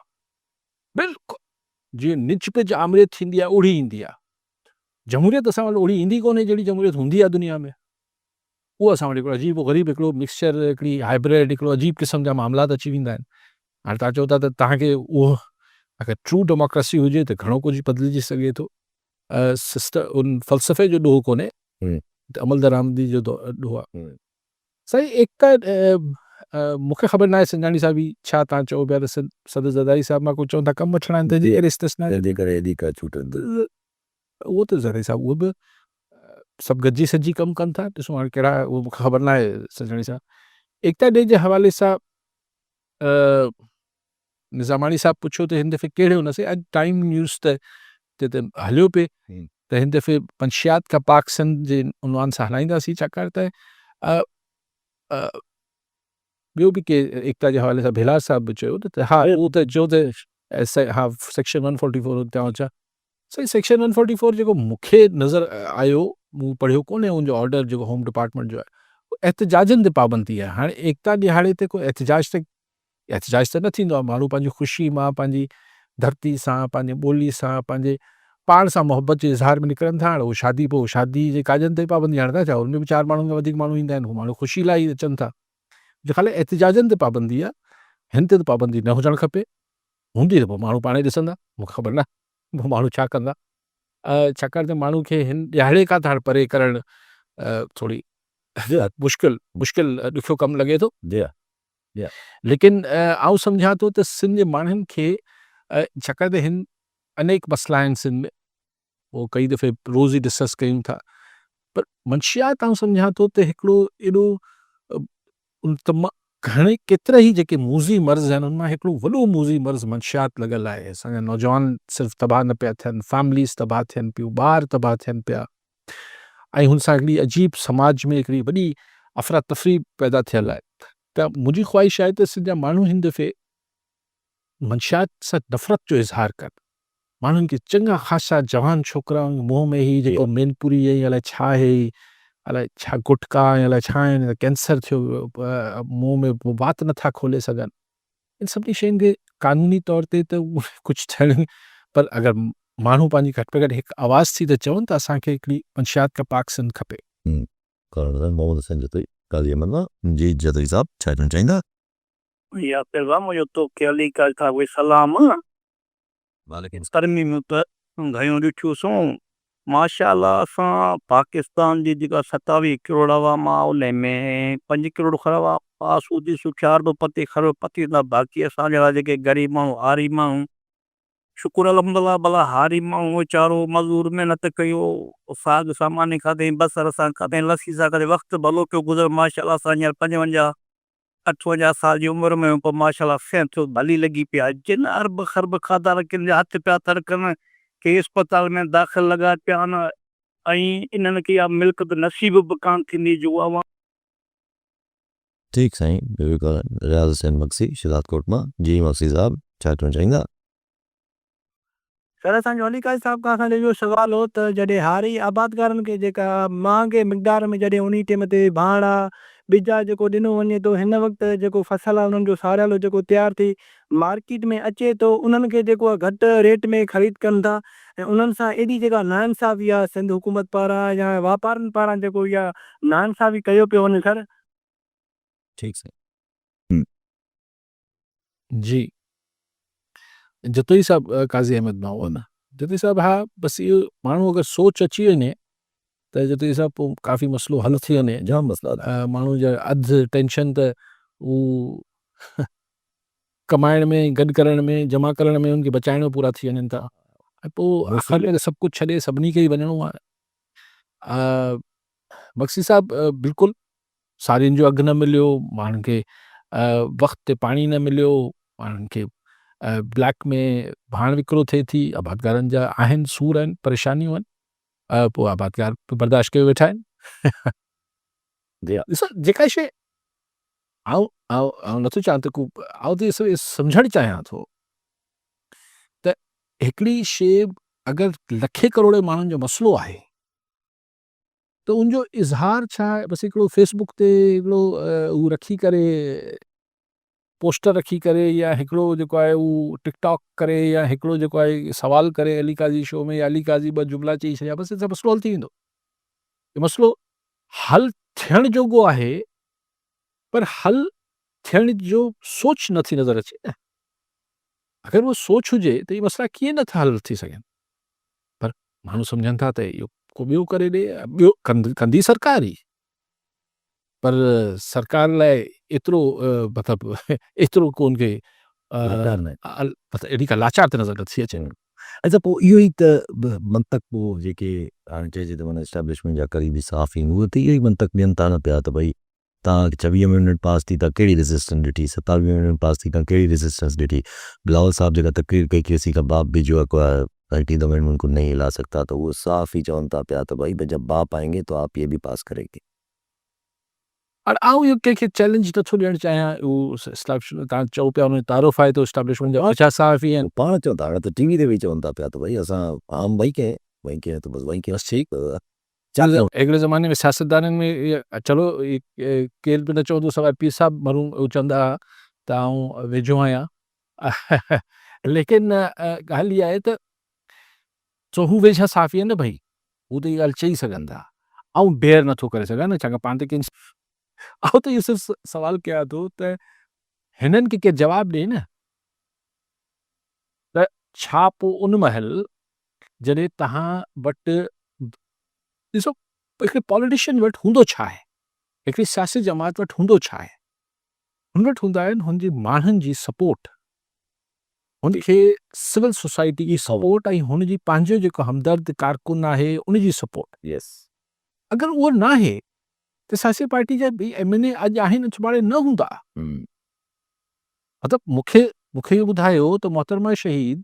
बिल्कुलु जीअं निच पिच आमरीत थींदी आहे ओड़ी ईंदी आहे। जमहूरियत असां वटि ओड़ी ईंदी कोन्हे जहिड़ी जमहूरियत हूंदी आहे दुनिया में। उहो असां वटि हिकिड़ो अजीब ग़रीब हिकिड़ो मिक्सचर, हिकिड़ी हाइब्रिड, हिकिड़ो अजीब क़िस्म जा मामलात अची वेंदा आहिनि। हाणे तव्हां चओ था त तव्हांखे उहो अगरि ट्रू डेमोक्रेसी हुजे त घणो कुझु बदिलिजी सघे थो। सिस्टर उन फ़लसफ़े जो ॾोह कोन्हे, त अमल दरामदी जो ॾोह आहे। साईं एकता मूंखे ख़बर न आहे संजानी साहिब ही छा तव्हां चओ पिया त सदर ज़रदारी साहिब मां कुझु चवनि था कमु वठणा आहिनि त अहिड़े इस्तिस्ना तंहिंजे करे एॾी का छूट उहो त ज़रदारी साहिब उहो बि सभु गॾिजी सॼी कमु कनि था। ॾिसो हाणे कहिड़ा उहो मूंखे ख़बर न आहे संजानी साहिब। एकता डे जे हवाले सां निज़ामाणी साहिब पुछियो त हिन दफ़े कहिड़े हुन से अॼु टाइम न्यूज़ त हलियो पिए त हिन दफ़े मंशियात का पाक सिंध जे उनवान सां हलाईंदासीं, छाकाणि त ॿियो बि के एकता जे हवाले सां भिलार साहिब बि चयो त हा उहो त चयो त हा सेक्शन 144 तव्हां छा सही सेक्शन 144 जेको मूंखे नज़र आयो, मूं पढ़ियो कोन्हे उनजो ऑर्डर जेको होम डिपार्टमेंट जो आहे, एहतजाजनि ते पाबंदी आहे। हाणे एकता ॾियारे ते कोई एहतजाज त न थींदो आहे। माण्हू पंहिंजी ख़ुशी मां पंहिंजी धरती सां, पंहिंजे ॿोली सां, पंहिंजे पाण सां मोहबत जे इज़हार में निकिरनि था। हाणे उहो शादी पोइ शादी जे काजनि ते पाबंदी हाणे था छा, हुनमें बि 4 माण्हुनि खां वधीक माण्हू ईंदा आहिनि, उहे माण्हू ख़ुशी लाइ अचनि था। जो ख़ाली एहतजाजनि ते पाबंदी आहे, हिन ते त पाबंदी न हुजणु खपे। हूंदी त पोइ माण्हू पाण ई ॾिसंदा, मूंखे ख़बर न पोइ माण्हू छा कंदा। छाकाणि त माण्हू खे हिन ॾियारे खां त परे करणु थोरी मुश्किल ॾुखियो कमु लॻे थो। लेकिन आउं सम्झां थो त सिंध जे माण्हुनि खे छाकाणि त हिन अनेक मसइला आहिनि सिंध में, उहो कई दफ़े रोज़ ई डिस्कस कयूं था, पर मंशियात आउं सम्झां थो त हिकिड़ो एॾो घणे केतिरा ई जेके मूज़ी मर्ज़ आहिनि उन मां हिकिड़ो वॾो मूज़ी मर्ज़ मंशियात लॻल आहे। असांजा नौजवान सिर्फ़ु तबाह न पिया थियनि, फैमिलीज़ तबाह थियनि पियूं, ॿार तबाह थियनि पिया, ऐं हुन सां हिकिड़ी अजीब समाज में हिकिड़ी वॾी अफ़रा तफ़री पैदा थियल आहे। त मुंहिंजी ख़्वाहिश आहे त सिंध जा माण्हू हिन दफ़े मंशियात सां नफ़रत जो इज़हार कनि। माण्हुनि खे चङा ख़ासा जवान छोकिरा मुंहं में ही जेको मैनपुरी ऐं अलाए छा आहे, अलाए छा गुटका ऐं अलाए छा आहिनि, कैंसर थियो मुंहं में वात नथा खोले सघनि। इन सभिनी शयुनि खे क़ानूनी तौर ते त कुझु थियणु, पर अगरि माण्हू पंहिंजी घटि में घटि हिकु आवाज़ थी त चवनि त असांखे हिकिड़ी मंशियात का पाक सिंध खपे। मोहम्मद हसन जतोई काज़ी अहमद जी जतोई साहब छा चवणु चाहींदा? या पैगाम जो तो केली का वे सलाम तरमीम त घणियूं ॾिठियूंसूं माशाअल्लाह। असां पाकिस्तान जी जेका 27 करोड़ आवाम आहे उन में 5 करोड़ खरवा सूदी सुचार बि पती पती था। बाक़ी असां जहिड़ा जेके ग़रीब माण्हू हारी माण्हू शुक्र अलहमदुल्ला भला हारी माण्हू वीचारो मज़दूर महिनत कयो, साग सामान खाधईं, बसर सां खाधईं, लस्सी सां करे वक़्तु भलो पियो गुज़र। माशाअल्लाह असां हींअर 55 58 साल जी उमिरि में पोइ माशाअल्लाह सिहत भली लॻी पिया। जिन अरब ख़रब खाधा रखनि जा हथ पिया थरकनि, के अस्पताल में दाख़िल लॻा पिया आहिनि, ऐं इन्हनि खे इहा मिल्क नसीब बि कान थींदी जो अवां ठीकु साईं। रियाज़ हुसैन मक्सी शिदातकोट मां। जी मक्सी साहब छा चवणु चाहींदा? सर असांजो अली काज़ी साहिब खां असांजो इहो सुवालु हो त जॾहिं हारी आबादकारनि खे जेका महांगे मिक़दार में जॾहिं उन टाइम ते भाणा ॿिजा जेको ॾिनो वञे थो, हिन वक़्तु जेको फ़सुलु आहे उन्हनि जो साड़ियलो जेको तयारु थी मार्केट में अचे थो, उन्हनि खे जेको आहे घटि रेट में ख़रीद कनि था, ऐं उन्हनि सां एॾी जेका नाइंसाफ़ी आहे सिंध हुकूमत पारां या वापारनि पारां जेको इहा नाइंसाफ़ी कयो पियो वञे सर। ठीकु साईं। जी जतोई साहब काज़ी अहमद मां न जतोई साहब हा बसि इहो माण्हू अगरि सोच अची वञे त जतोई साहब पोइ काफ़ी मसइलो हल थी वञे। जाम मसइला माण्हू जा अधु टेंशन त हू कमाइण में, गॾु करण में, जमा करण में, उनखे बचाइण में पूरा थी वञनि था, ऐं पोइ आख़िर में सभु कुझु छॾे सभिनी खे ई वञिणो आहे। मक्सी साहब बिल्कुलु साड़ियुनि जो अघु न मिलियो, माण्हुनि खे वक़्त ते पाणी न मिलियो, माण्हुनि खे ब्लैक में भाण विकिरो थिए थी, आबादकारनि जा आहिनि सूर आहिनि, परेशानियूं आहिनि, पोइ आबादकार बर्दाश्त कयो वेठा आहिनि। ॾिसो जेका शइ आउं नथो चाहियां त आउं त इहो सम्झणु चाहियां थो त हिकिड़ी शइ अगरि लखे करोड़े माण्हुनि जो मसइलो आहे त उनजो इज़हार छा आहे, बसि हिकिड़ो फेसबुक ते हिकिड़ो हू रखी करे पोस्टर रखी करे, या हिकिड़ो जेको आहे हू टिकटॉक करे, या हिकिड़ो जेको आहे सवाल करे अली काज़ी शो में, या अली काज़ी ॿ जुमिला चई छॾिया, बसि त मसइलो हल थी वेंदो। मसइलो हल थियण जोॻो आहे, पर हल थियण जो सोच नथी नज़र अचे न। अगरि उहो सोच हुजे त इहे मसइला कीअं नथा हल थी सघनि, पर माण्हू सम्झनि था त इहो को ॿियो करे ॾे, ॿियो कंदी सरकार ई, पर सरकार लाइ एतिरो मतिलबु एतिरो कोन खे लाचार न आहे। मतिलबु अहिड़ी का लाचार त नज़र नथी अचे। अच्छा, पोइ इहो ई त मंतक पोइ जेके हाणे चइजे त माना एस्टेब्लिशमेंट जा करीबी सहाफ़ी उहे त इहो ई मंतक ॾियनि था न पिया त भई तव्हां 26 मिनट पास थी, तव्हां कहिड़ी रेजिस्टेंस ॾिठी, 27 मिनट पास थी, तव्हां कहिड़ी रेजिस्टेंस ॾिठी। बिलावल साहब जेका तकरीर कई कि किसी का बाप भी जो है 30 अमेंडमेंट को नहीं हिला सकता, तो वो साफ़ ही चवनि था पिया त भई जब बाप आएंगे तो आप ये भी पास करेंगे। और आउं इहो कंहिंखे चैलेंज नथो ॾियणु चाहियां, उहो तव्हां चओ पिया उन तारुफ़ आहे त एस्टेब्लिशमेंट जा अच्छा सहाफ़ी आहिनि। पाण चवनि था, हाणे त टीवी ते वेही चवनि था पिया त भई असां आम वही कंहिं त बसि वही कंहिं बसि ठीकु। चल अॻिले ज़माने में सियासतदाननि में इहे चलो केर बि न चवंदो सवाइ पीर साहिबु मरूं उहे चवंदा हुआ त आउं वेझो आहियां, लेकिन ॻाल्हि इहा आहे त सो हू वेझा सहाफ़ी आहिनि न भई, हू त इहा ॻाल्हि चई सघनि था। ऐं बेयर नथो करे सघां न, छाकाणि पाण त कंहिं आउं त इहो सिर्फ़ु सवालु कयां थो त हिननि खे केरु जवाबु ॾिए न, त छा पोइ उन महिल जॾहिं तव्हां वटि ॾिसो हिकिड़े पॉलिटिशियन वटि हूंदो छा आहे, हिकिड़ी सियासी जमात वटि हूंदो छा आहे, हुन वटि हूंदा आहिनि हुनजी माण्हुनि जी सपोर्ट, हुनखे सिविल सोसाइटी जी सपोर्ट, ऐं हुनजी पंहिंजो जेको हमदर्द कारकुन आहे उनजी सपोर्ट। यस, अगरि उहो न आहे त सियासी पार्टी जा बि MNA अॼु आहिनि सुभाणे न हूंदा। मतिलबु मूंखे इहो ॿुधायो त मोहतरमा शहीद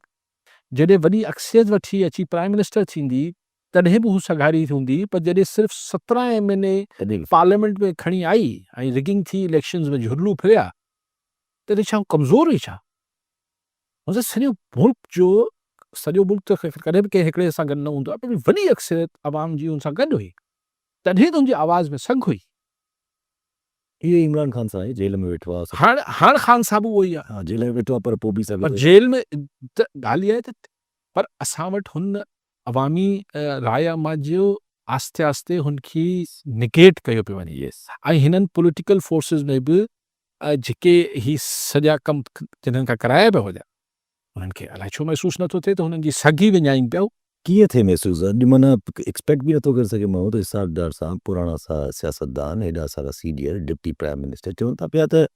जॾहिं वॾी अक्सियत वठी अची प्राइम मिनिस्टर थींदी तॾहिं बि हू सघारी हूंदी, पर जॾहिं सिर्फ़ु 17 MNA पार्लियामेंट में खणी आई ऐं रिगिंग थी, इलेक्शन्स में झुरलू फिरिया, तॾहिं छा कमज़ोर हुई छा? मतिलबु सॼो मुल्क जो सॼो मुल्क त कॾहिं बि कंहिं हिकिड़े सां गॾु न हूंदो आहे, पर वॾी अक्सियत आवाम जी हुन सां गॾु हुई, तॾहिं त हुनजी आवाज़ में संग हुई। इहो इमरान ख़ान सां आहे, जेल में वेठो आहे। हाणे ख़ान साहब उहो ई आहे। हा, जेल में वेठो आहे, पर पोइ बि सभु पर जेल में त ॻाल्हि इहा आहे त पर असां वटि हुन अवामी राय अमा जो आस्ते आस्ते हुनखे निगेट कयो पियो वञे। ऐं हिननि पॉलिटिकल फोर्सिस में बि जेके ही सॼा कम जिन्हनि खां कराया पिया हुया, उन्हनि खे अलाए छो महसूसु नथो थिए त हुननि जी सॻी विञाइनि पियो। कीअं थिए महसूसु? अॼु माना एक्सपेक्ट बि नथो करे सघे माण्हू त इसहाक डार साहब, पुराणा सियासतदान, हेॾा सारा सीनियर डिप्टी प्राइम मिनिस्टर, चवनि था पिया त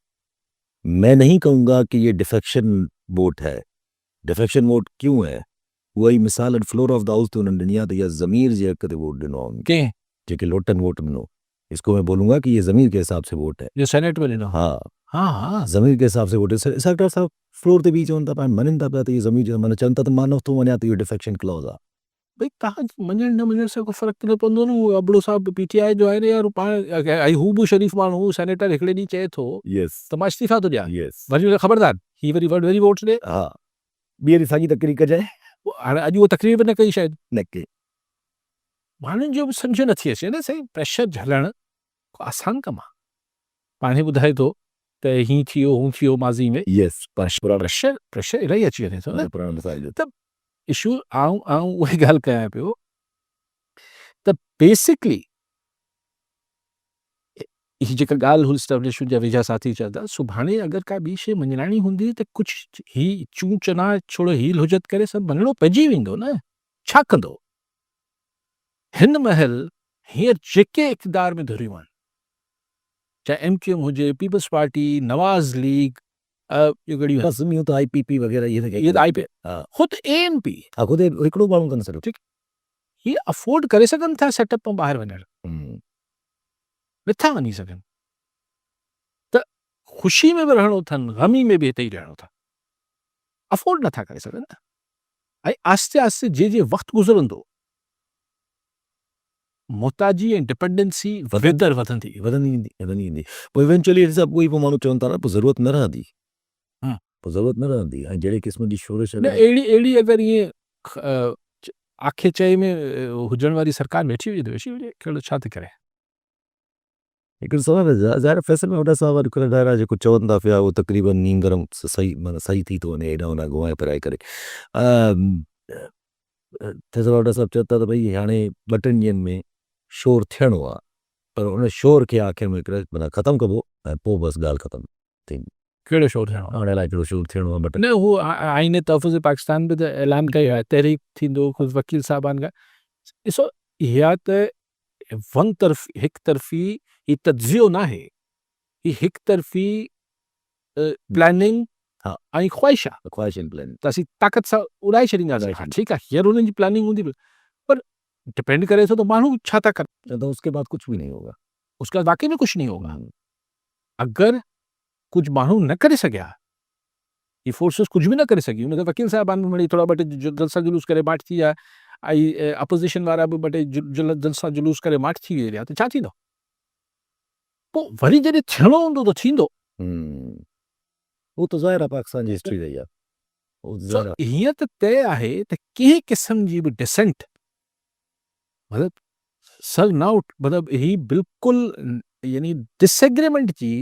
मैं नहीं कहूँगा कि ये डिफेक्शन वोट है। डिफेक्शन वोट क्यों है? वही मिसाल फ्लोर ऑफ द हाउस ते उन्हनि ॾिनी आहे त इहा ज़मीर जे हक़ ते वोट ॾिनो आहे कंहिं जेके लोटन वोट ॾिनो। इसको मैं बोलूँगा कि ये ज़मीर के हिसाब से वोट है। जो सेनेट में ॾिनो। हाँ हाँ, ज़मीर के हिसाब से वोट है। इसहाक डार साहब फ्लोर ते बि चवनि था पिया, मञनि था पिया त इहे ज़मीर जो माना चवनि था त मां नथो वञा त इहो डिफेक्शन क्लॉज आहे। भई तव्हां मञण न मञण सां को फ़र्क़ु न पवंदो न। उहो अबड़ो साहब PTI जो आहे न यार, पाण ऐं हू बि शरीफ़ माण्हू सेनेटर हिकिड़े ॾींहुं चए थो यस त मां इस्तीफ़ा थो ॾियां, यस वरी ख़बरदार ही वरी वरी वोट्स ॾे। हा, ॿीहर साॻी तकरीर कजाए हाणे अॼु उहो तकरीर बि न कई शायदि। न के माण्हुनि जो बि सम्झ नथी अचे न साईं, प्रेशर झलणु को आसान कमु आहे। पाण ई ॿुधाए थो त हीअं थियो हूं थियो माज़ी में, यस प्रेशर इलाही अची वञे थो न। पुराणा मसाइल त इशू आऊं उहे ॻाल्हि कयां पियो त बेसिकली ही जेका ॻाल्हि हुई एस्टेब्लिशमेंट जा वेझा साथी चवंदा, सुभाणे अगरि का ॿी शइ मञणाणी हूंदी त कुझु ही चूं चना छोड़ो हील हुजत करे सभु मञणो पइजी वेंदो न। छा कंदो? हिन महिल हींअर जेके इक़्तिदार में धुरियूं आहिनि, चाहे MQM हुजे, पीपल्स पार्टी, नवाज़ लीग, बसि त IPP वग़ैरह ये त IPP, ख़ुदि ANP, ख़ुदि हिकिड़ो माण्हू कंदो सर ठीकु, ही अफोर्ड करे सघनि था सेटअप मां ॿाहिरि वञणु, नथा वञी सघनि। त ख़ुशी में बि रहणो अथनि, ग़मी में बि हिते ई रहणो अथनि, अफोर्ड नथा करे सघनि न। ऐं आस्ते आस्ते जे वक़्तु गुज़रंदो, मोहताजी ऐं डिपेंडेंसी वधंदी ईंदी। पोइ इवेंचुअली सभु उहे पोइ माण्हू चवनि था न, पोइ ज़रूरत न रहंदी। पोइ ज़रूरत न रहंदी। ऐं जहिड़े क़िस्म जी शोरश न अहिड़ी अगरि ईअं आखे चए में हुजण वारी सरकार वेठी हुई कहिड़ो छा थी करे। हिकिड़ो सवाल आहे, ज़ाहिर फैसल में वॾा साहब अॼुकल्ह ॾाढा जेको चवनि था पिया उहो तक़रीबन नींग गरम सही माना सही थी थो वञे हेॾां होॾां घुमाए फिराए करे। फैसल वॾा साहब चवनि था त भई हाणे 2-3 ॾींहंनि में शोर थियणो आहे, पर उन शोर खे आख़िर में हिकिड़े माना ख़तमु कबो ऐं पोइ बसि ॻाल्हि ख़तमु थींदी। कहिड़ो शोर थियणो आहे? हाणे अलाए कहिड़ो शोर थियणो आहे बट न हू आईन तहफ़ुज़ पाकिस्तान बि त ऐलान कयो आहे तहरीक थींदो ख़ुदि वकील साहिबान खां। ॾिसो इहा त हिकु तरफ़ी ही तज्ज़ियो न आहे, ही हिकु तरफ़ी प्लानिंग हा। ऐं ख़्वाहिश आहे ख़्वाहिश प्लान त असीं ताक़त सां उड़ाए छॾींदासीं। हा, ठीकु आहे, हींअर हुननि जी प्लानिंग हूंदी पर डिपेंड करे थो त माण्हू छा था कनि। तो उसके बाद कुछ भी नहीं होगा। उसके बाद वाकई में कुछ नहीं होगा। अगरि कुझु माण्हू न करे सघिया, ही फोर्सिस कुझु बि न करे सघी, हुन वकील साहिबान मिड़ी थोरा ॿ टे जलसा जुलूस करे माठ थी विया ऐं अपोज़िशन वारा बि ॿ टे जलसा जुलूस करे माठ थी विया त छा थींदो? पोइ वरी जॾहिं थियणो हूंदो त थींदो। वो तो ज़ाहिर आहे पाकिस्तान जी हिस्ट्री रही आहे। वो सो ज़ाहिर आहे। हीअं त तय आहे त कंहिं क़िस्म जी बि डिसेंट मतिलबु सर न उठ मतिलबु ही बिल्कुलु यानी डिसएग्रीमेंट जी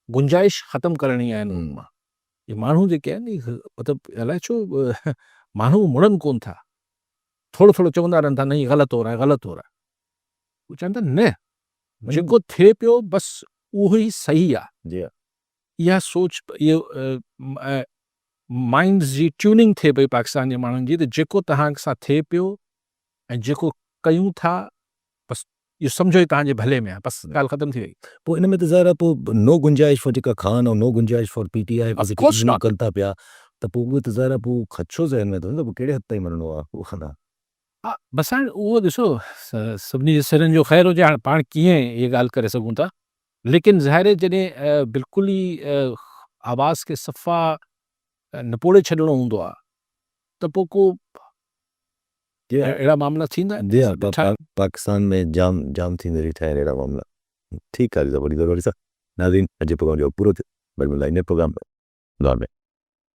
गुंजाइश ख़तमु करणी आहे हिन मां। ये माण्हू जेके आहिनि मतिलबु अलाए छो माण्हू मुड़नि कोन था, थोरो थोरो चवंदा रहनि था न ही ग़लति हो रहा है, ग़लति हो रहा है। हू चवनि था न जेको थिए पियो बसि उहो ई सही आहे। जी इहा सोच इहो माइंड्स जी ट्यूनिंग थिए पई पाकिस्तान जे माण्हुनि जी त जेको तव्हां सां थिए पियो ऐं जेको कयूं था बसि इहो सम्झो ई तव्हांजे भले में आहे, बसि ॻाल्हि ख़तमु थी वई। पोइ इन में त ज़ाहिर आहे पोइ नो गुंजाइश फॉर जेका खान ऐं नो गुंजाइश for PTI Of course not. कनि था पिया त पोइ उहे त ज़ाहिर आहे पोइ ख़दशो ज़हन में अथव न, पोइ कहिड़े हद ताईं मञिणो आहे उहो खना। हा बसि हाणे उहो ॾिसो सभिनी जे सिरनि जो ख़ैरु हुजे, हाणे पाण कीअं इहे ॻाल्हि करे सघूं था, लेकिन ज़ाहिर आहे जॾहिं बिल्कुलु ई आवाज़ खे सफ़ा निपोड़े छॾिणो हूंदो आहे त पोइ को अहिड़ा मामला थींदा आहिनि। पाकिस्तान में जाम थींदे रहिया आहिनि अहिड़ा मामला। ठीकु आहे, वरी सां नाज़रीन अॼु प्रोग्राम जो पूरो थियो, वरी मिलाईंदे प्रोग्राम में।